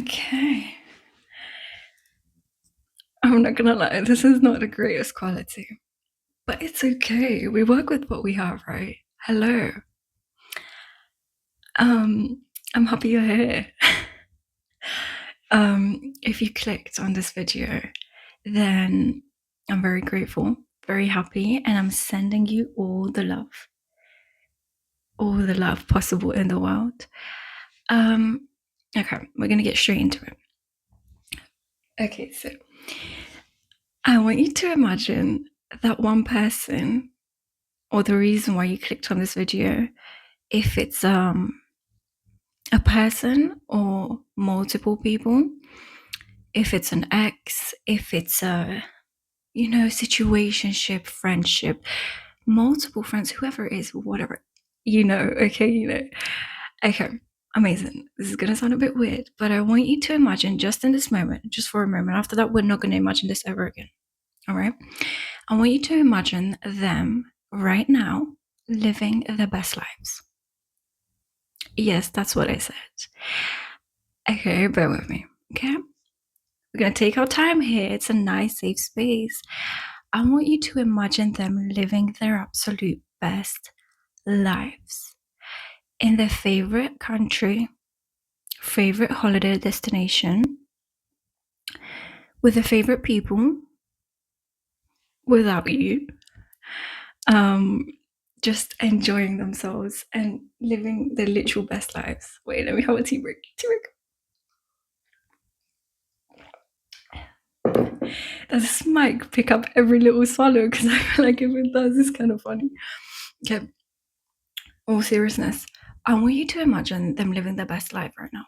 Okay. I'm not gonna lie, this is not the greatest quality, but it's okay. We work with what we have, right? Hello. Um, I'm happy you're here. If you clicked on this video, then I'm very grateful, very happy, and I'm sending you all the love possible in the world. Okay, we're gonna get straight into it. Okay, so I want you to imagine that one person, or the reason why you clicked on this video, if it's a person or multiple people, if it's an ex, if it's a situationship, friendship, multiple friends, whoever it is, whatever, okay. Okay, amazing. This is gonna sound a bit weird, but I want you to imagine just in this moment, just for a moment. After that, we're not gonna imagine this ever again. All right? I want you to imagine them right now living their best lives. Yes, that's what I said. Okay, bear with me. Okay? We're going to take our time here. It's a nice, safe space. I want you to imagine them living their absolute best lives in their favorite country, favorite holiday destination, with their favorite people, without you. Just enjoying themselves and living their literal best lives. Wait, let me have a tea break. Tea break. Does this mic pick up every little swallow? Because I feel like if it does, it's kind of funny. Okay. All seriousness, I want you to imagine them living their best life right now.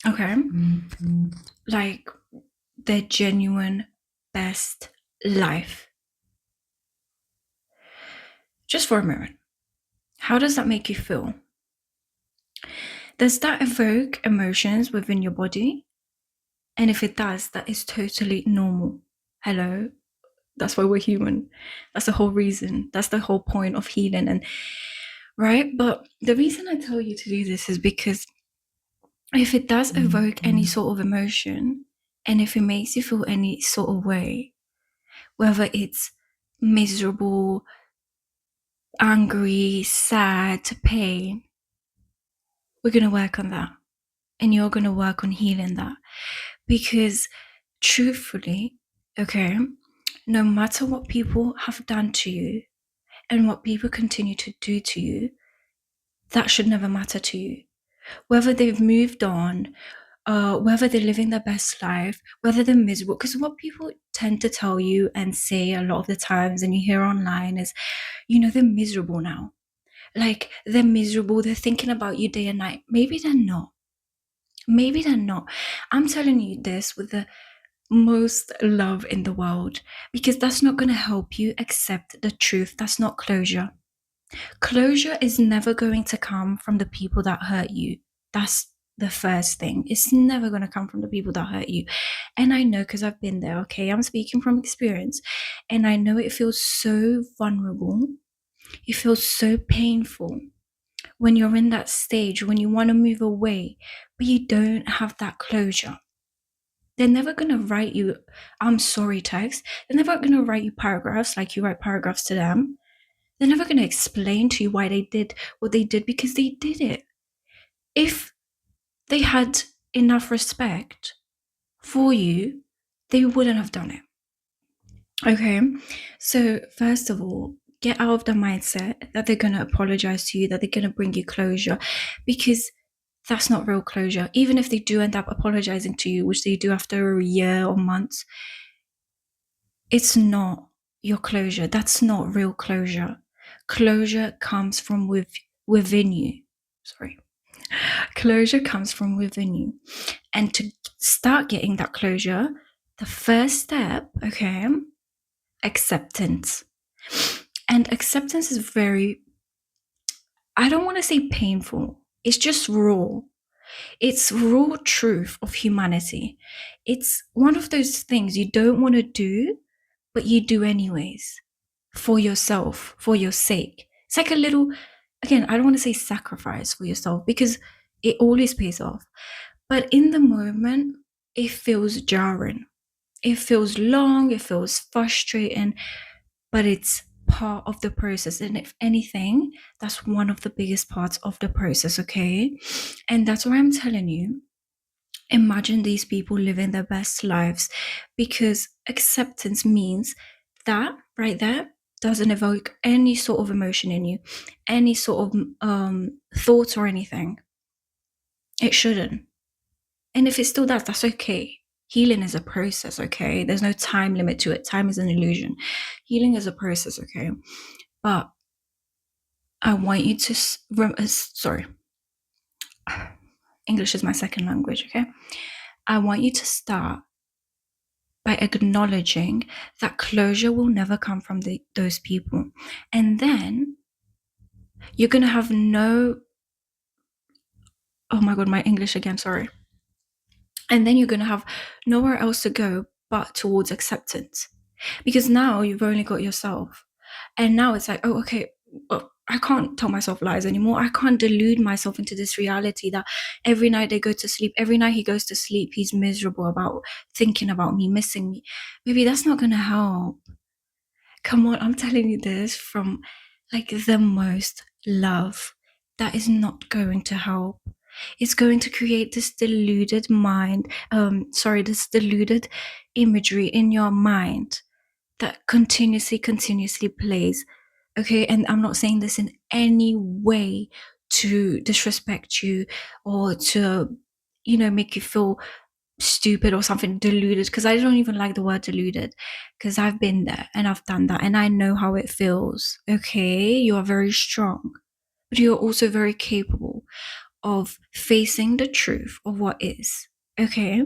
Okay? Like their genuine best life. Just for a moment. How does that make you feel? Does that evoke emotions within your body? And if it does, that is totally normal. Hello? That's why we're human. That's the whole reason. That's the whole point of healing. And right? But the reason I tell you to do this is because if it does evoke any sort of emotion, and if it makes you feel any sort of way, whether it's miserable, angry, sad, pain, we're going to work on that. And you're going to work on healing that. Because truthfully, okay, no matter what people have done to you and what people continue to do to you, that should never matter to you. Whether they've moved on, whether they're living their best life, whether they're miserable. Because what people tend to tell you and say a lot of the times, and you hear online, is, they're miserable now. Like, they're miserable. They're thinking about you day and night. Maybe they're not. Maybe they're not. I'm telling you this with the most love in the world, because that's not going to help you accept the truth. That's not closure. Closure is never going to come from the people that hurt you. That's the first thing. It's never going to come from the people that hurt you. And I know, because I've been there, okay? I'm speaking from experience. And I know it feels so vulnerable. It feels so painful when you're in that stage, when you want to move away, but you don't have that closure. They're never going to write you, I'm sorry text. They're never going to write you paragraphs like you write paragraphs to them. They're never going to explain to you why they did what they did, because they did it. If they had enough respect for you, they wouldn't have done it. Okay? So, first of all, get out of the mindset that they're going to apologize to you, that they're going to bring you closure, because that's not real closure. Even if they do end up apologizing to you, which they do after a year or months, it's not your closure. That's not real closure. Closure comes from within you. Sorry. Closure comes from within you. And to start getting that closure, the first step, okay, acceptance. And acceptance is very, I don't want to say painful. It's just raw. It's raw truth of humanity. It's one of those things you don't want to do, but you do anyways, for yourself, for your sake. It's like a little, again, I don't want to say sacrifice for yourself, because it always pays off. But in the moment, it feels jarring. It feels long, it feels frustrating, but it's part of the process. And if anything, that's one of the biggest parts of the process, okay? And that's why I'm telling you, imagine these people living their best lives, because acceptance means that right there doesn't evoke any sort of emotion in you, any sort of thoughts or anything. It shouldn't. And if it still does, that's okay. Healing is a process, okay? There's no time limit to it. Time is an illusion. Healing is a process, okay? But I want you to, sorry, English is my second language, okay? I want you to start by acknowledging that closure will never come from those people. And then you're going to have no, oh my God, my English again, sorry. And then you're going to have nowhere else to go but towards acceptance. Because now you've only got yourself. And now it's like, oh, okay, well, I can't tell myself lies anymore. I can't delude myself into this reality that every night they go to sleep, every night he goes to sleep, he's miserable about thinking about me, missing me. Maybe that's not going to help. Come on, I'm telling you this from like the most love. That is not going to help. It's going to create this deluded mind, this deluded imagery in your mind that continuously plays. Okay, and I'm not saying this in any way to disrespect you or to, make you feel stupid or something, deluded, because I don't even like the word deluded, because I've been there and I've done that and I know how it feels. Okay, you are very strong, but you're also very capable of facing the truth of what is. Okay,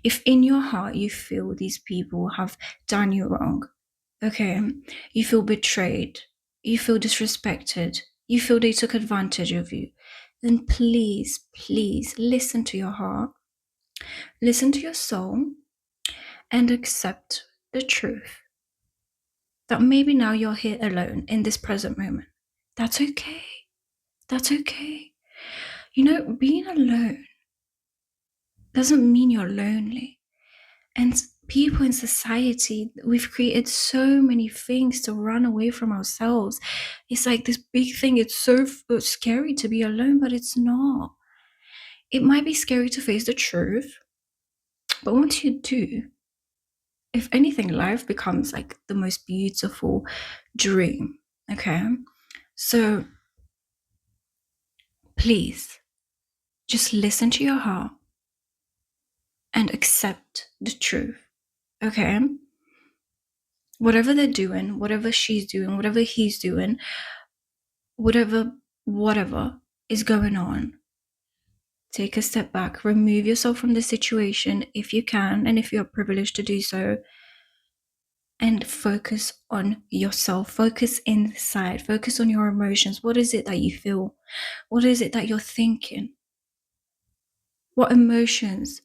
if in your heart you feel these people have done you wrong, okay, you feel betrayed, you feel disrespected, you feel they took advantage of you, then please, please listen to your heart, listen to your soul, and accept the truth that maybe now you're here alone in this present moment. That's okay. That's okay. Being alone doesn't mean you're lonely. And people in society, we've created so many things to run away from ourselves. It's like this big thing. It's so scary to be alone, but it's not. It might be scary to face the truth, but once you do, if anything, life becomes like the most beautiful dream. Okay. So please just listen to your heart and accept the truth. Okay. Whatever they're doing, whatever she's doing, whatever he's doing, whatever is going on, take a step back, remove yourself from the situation if you can, and if you're privileged to do so, and focus on yourself. Focus inside, focus on your emotions. What is it that you feel? What is it that you're thinking? What emotions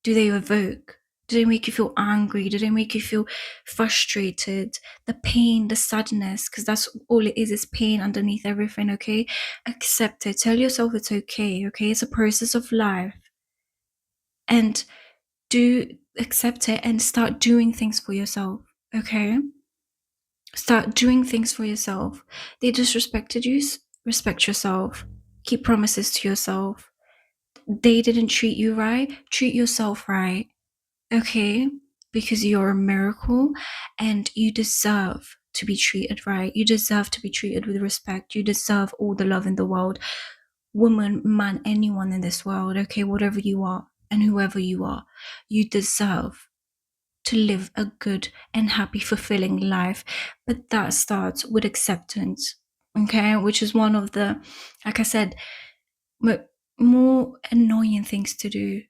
do they evoke? Do they make you feel angry? Do they make you feel frustrated? The pain, the sadness, because that's all it is pain underneath everything, okay? Accept it. Tell yourself it's okay, okay? It's a process of life. And do accept it and start doing things for yourself, okay? Start doing things for yourself. They disrespected you, respect yourself. Keep promises to yourself. They didn't treat you right, treat yourself right. Okay, because you're a miracle and you deserve to be treated right. You deserve to be treated with respect. You deserve all the love in the world. Woman, man, anyone in this world, okay, whatever you are and whoever you are, you deserve to live a good and happy, fulfilling life. But that starts with acceptance, okay, which is one of the, like I said, more annoying things to do,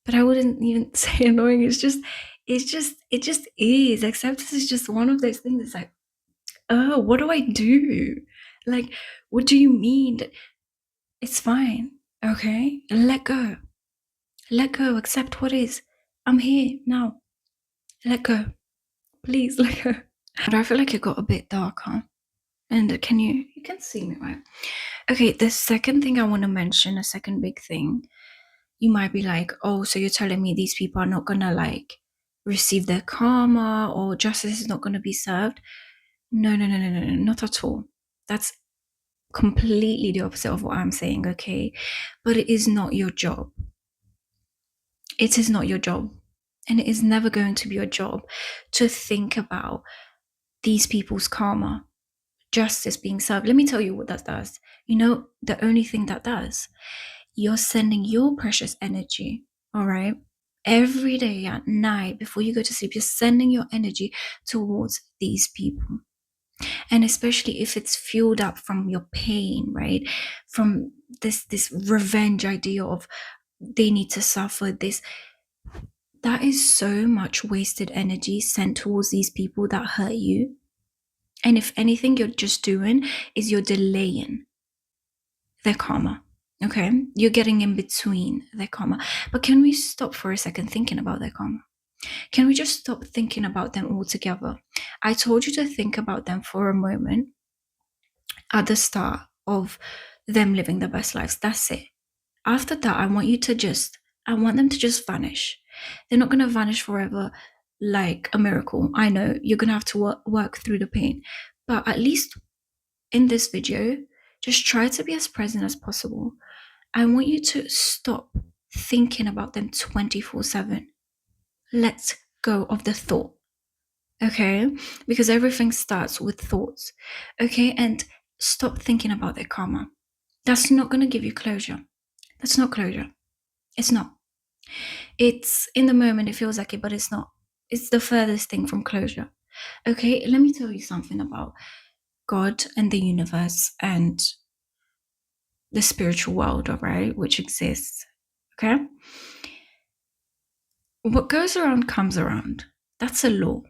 but I wouldn't even say annoying. It just is. Acceptance is just one of those things that's like, oh, what do I do? Like, what do you mean? It's fine. Okay. Let go. Let go. Accept what is. I'm here now. Let go. Please let go. But I feel like it got a bit darker. And you can see me, right? Okay, the second thing I want to mention, a second big thing, you might be like, oh, so you're telling me these people are not gonna like receive their karma, or justice is not gonna be served? No, no, no, no, no, no, not at all. That's completely the opposite of what I'm saying, okay? But it is not your job. It is not your job. And it is never going to be your job to think about these people's karma, justice being served. Let me tell you what that does. You know, the only thing that does, you're sending your precious energy, all right? Every day at night before you go to sleep, you're sending your energy towards these people. And especially if it's fueled up from your pain, right? From this revenge idea of they need to suffer this. That is so much wasted energy sent towards these people that hurt you. And if anything, you're just doing is you're delaying their karma. Okay? You're getting in between their karma. But can we stop for a second thinking about their karma? Can we just stop thinking about them altogether? I told you to think about them for a moment at the start of them living their best lives. That's it. After that, I want them to just vanish. They're not going to vanish forever like a miracle. I know you're going to have to work through the pain, but at least in this video, just try to be as present as possible. I want you to stop thinking about them 24/7. Let go of the thought, okay? Because everything starts with thoughts, okay? And stop thinking about their karma. That's not going to give you closure. That's not closure. It's not. It's in the moment, it feels like it, but it's not. It's the furthest thing from closure. Okay, let me tell you something about God and the universe and the spiritual world, all right, which exists. Okay? What goes around comes around. That's a law.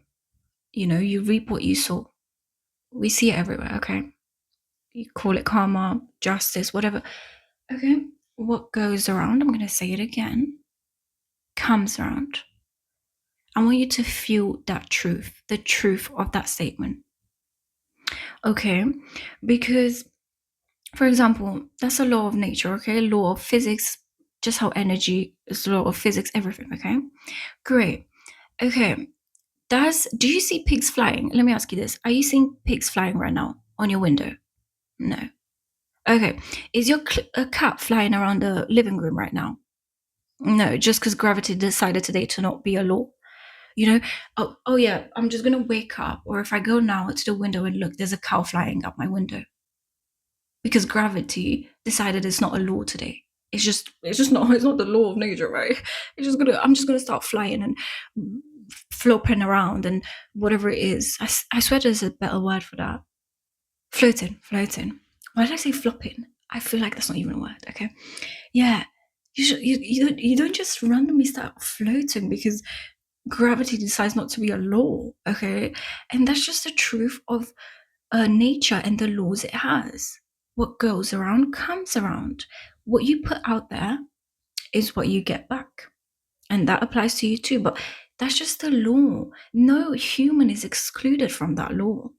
You know, you reap what you sow. We see it everywhere, okay? You call it karma, justice, whatever. Okay? What goes around, I'm going to say it again, comes around. I want you to feel that truth, the truth of that statement. Okay? Because, for example, that's a law of nature, okay? Law of physics, just how energy is law of physics, everything, okay? Great. Okay. Do you see pigs flying? Let me ask you this. Are you seeing pigs flying right now on your window? No. Okay. Is your a cat flying around the living room right now? No, just because gravity decided today to not be a law. You know, oh yeah, I'm just gonna wake up, or if I go now to the window and look, there's a cow flying up my window. Because gravity decided it's not a law today. It's not the law of nature, right? I'm just gonna start flying and flopping around and whatever it is. I swear there's a better word for that. Floating. Why did I say flopping? I feel like that's not even a word, okay? Yeah. You don't just randomly start floating because gravity decides not to be a law, okay? And that's just the truth of nature and the laws it has. What goes around comes around. What you put out there is what you get back. And that applies to you too, but that's just the law. No human is excluded from that law.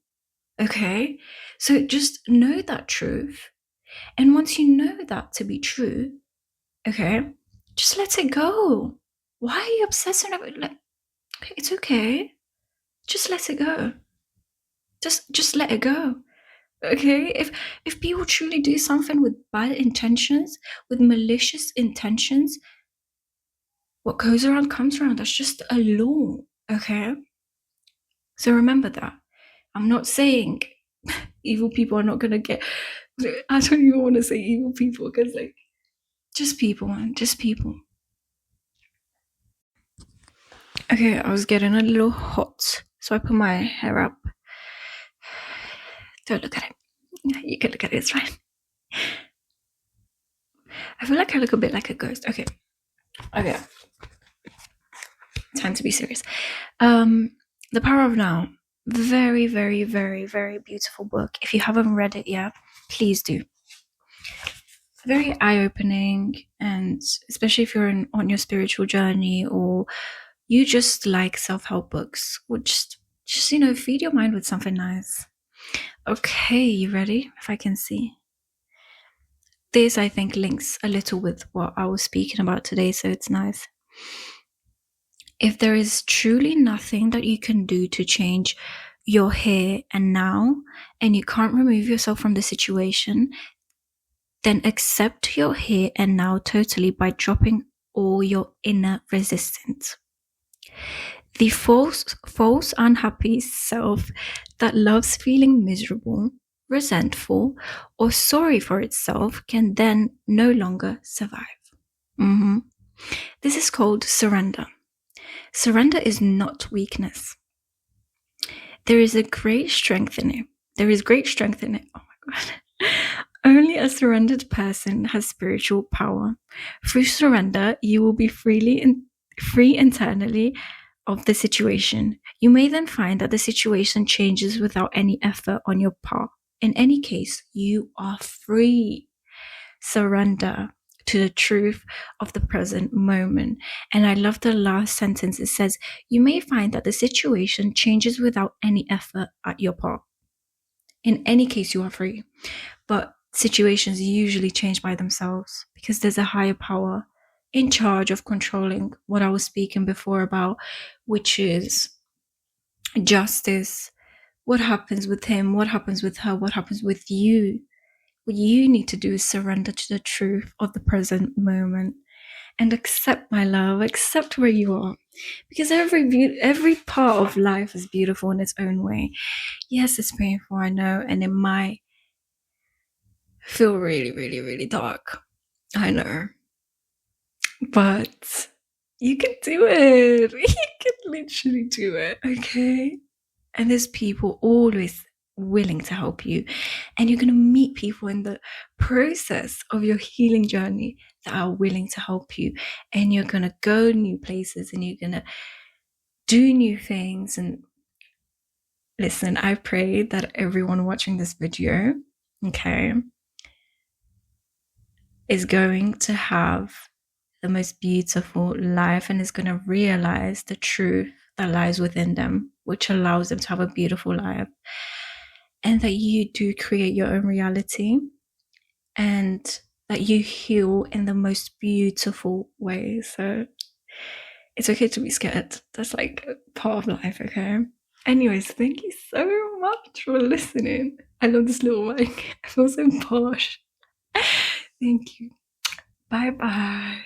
Okay? So just know that truth. And once you know that to be true, okay, just let it go. Why are you obsessing about it? Like, it's okay. Just let it go. Just let it go. Okay? If people truly do something with bad intentions, with malicious intentions, what goes around comes around. That's just a law. Okay? So remember that. I'm not saying evil people are not gonna get. I don't even want to say evil people because, like, just people, man, just people. Okay, I was getting a little hot, so I put my hair up. Don't look at it. You can look at it, it's fine. I feel like I look a bit like a ghost. Okay. Time to be serious. The Power of Now. Very, very, very, very beautiful book. If you haven't read it yet, please do. Very eye-opening, and especially if you're on your spiritual journey or you just like self-help books, or just feed your mind with something nice. Okay, you ready? If I can see. this, I think, links a little with what I was speaking about today, so it's nice. If there is truly nothing that you can do to change your here and now, and you can't remove yourself from the situation, then accept your here and now totally by dropping all your inner resistance. The false unhappy self that loves feeling miserable, resentful, or sorry for itself can then no longer survive. This is called surrender. Surrender is not weakness. There is a great strength in it. There is great strength in it. Oh my God. Only a surrendered person has spiritual power. Through surrender, you will be free internally of the situation. You may then find that the situation changes without any effort on your part. In any case, you are free. Surrender to the truth of the present moment. And I love the last sentence. It says, you may find that the situation changes without any effort at your part. In any case, you are free. But situations usually change by themselves because there's a higher power in charge of controlling what I was speaking before about, which is justice. What happens with him? What happens with her? What happens with you? What you need to do is surrender to the truth of the present moment and accept, my love, accept where you are. Because every part of life is beautiful in its own way. Yes, it's painful, I know, and it might feel really, really, really dark. I know. But you can do it. You can literally do it, okay? And there's people always willing to help you. And you're going to meet people in the process of your healing journey that are willing to help you. And you're going to go new places and you're going to do new things. And listen, I pray that everyone watching this video, okay, is going to have the most beautiful life and is going to realize the truth that lies within them, which allows them to have a beautiful life. And that you do create your own reality and that you heal in the most beautiful way. So it's okay to be scared. That's like part of life, okay? Anyways, thank you so much for listening. I love this little mic. I feel so posh. Thank you. Bye bye.